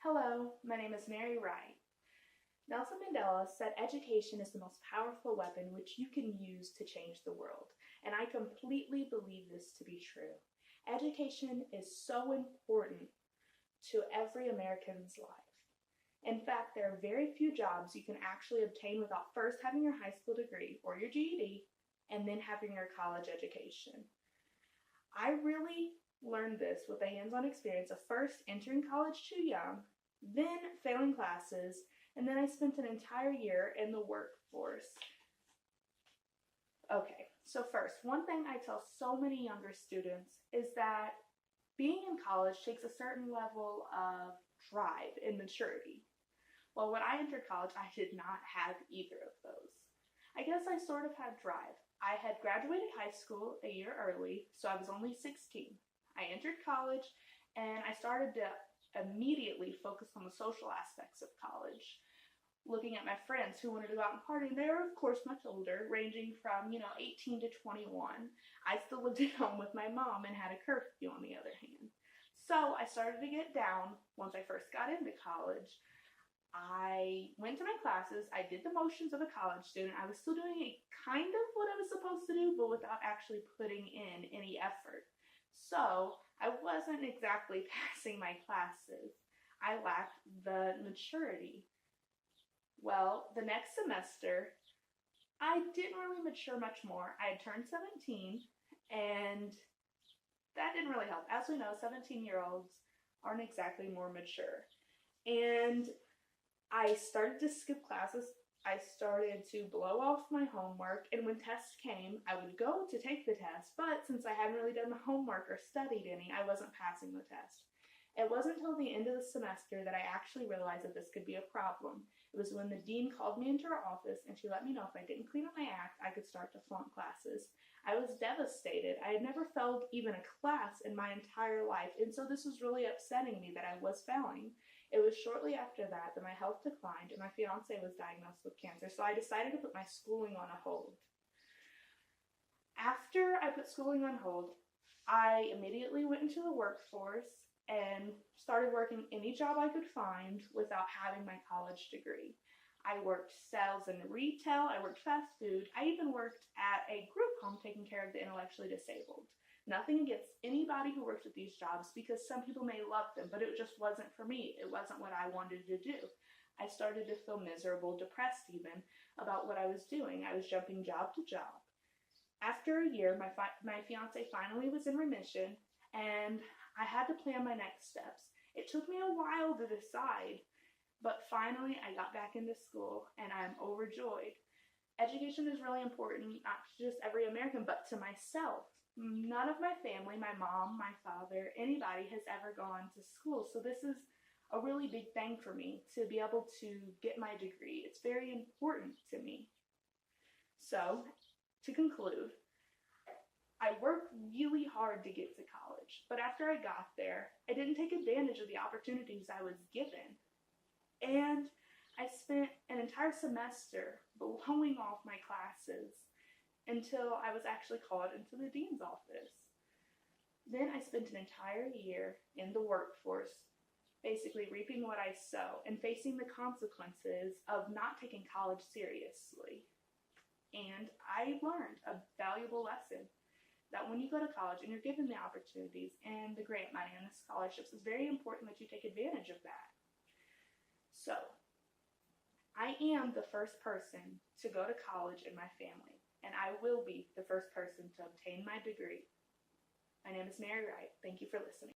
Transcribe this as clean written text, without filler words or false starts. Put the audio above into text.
Hello, my name is Mary Wright. Nelson Mandela said education is the most powerful weapon which you can use to change the world, and I completely believe this to be true. Education is so important to every American's life. In fact, there are very few jobs you can actually obtain without first having your high school degree or your GED and then having your college education. I really learned this with the hands-on experience of first entering college too young, then failing classes, and then I spent an entire year in the workforce. Okay, so first, one thing I tell so many younger students is that being in college takes a certain level of drive and maturity. Well, when I entered college, I did not have either of those. I guess I sort of had drive. I had graduated high school a year early, so I was only 16. I entered college, and I started to immediately focus on the social aspects of college. Looking at my friends who wanted to go out and party, they were of course much older, ranging from 18 to 21. I still lived at home with my mom and had a curfew on the other hand. So I started to get down once I first got into college. I went to my classes, I did the motions of a college student. I was still doing kind of what I was supposed to do, but without actually putting in any effort. So I wasn't exactly passing my classes. I lacked the maturity. Well, the next semester, I didn't really mature much more. I had turned 17, and that didn't really help. As we know, 17-year-olds aren't exactly more mature. And I started to skip classes. I started to blow off my homework, and when tests came, I would go to take the test, but since I hadn't really done the homework or studied any, I wasn't passing the test. It wasn't until the end of the semester that I actually realized that this could be a problem. It was when the dean called me into her office and she let me know if I didn't clean up my act, I could start to flunk classes. I was devastated. I had never failed even a class in my entire life, and so this was really upsetting me that I was failing. It was shortly after that my health declined and my fiance was diagnosed with cancer, so I decided to put my schooling on a hold. After I put schooling on hold, I immediately went into the workforce and started working any job I could find without having my college degree. I worked sales and retail, I worked fast food, I even worked at a group home taking care of the intellectually disabled. Nothing against anybody who works at these jobs because some people may love them, but it just wasn't for me. It wasn't what I wanted to do. I started to feel miserable, depressed even, about what I was doing. I was jumping job to job. After a year, my fiance finally was in remission, and I had to plan my next steps. It took me a while to decide, but finally I got back into school, and I'm overjoyed. Education is really important, not to just every American, but to myself. None of my family, my mom, my father, anybody has ever gone to school, so this is a really big thing for me to be able to get my degree. It's very important to me. So, to conclude, I worked really hard to get to college, but after I got there, I didn't take advantage of the opportunities I was given. And I spent an entire semester blowing off my classes until I was actually called into the dean's office. Then I spent an entire year in the workforce, basically reaping what I sow and facing the consequences of not taking college seriously. And I learned a valuable lesson that when you go to college and you're given the opportunities and the grant money and the scholarships, it's very important that you take advantage of that. So, I am the first person to go to college in my family, and I will be the first person to obtain my degree. My name is Mary Wright. Thank you for listening.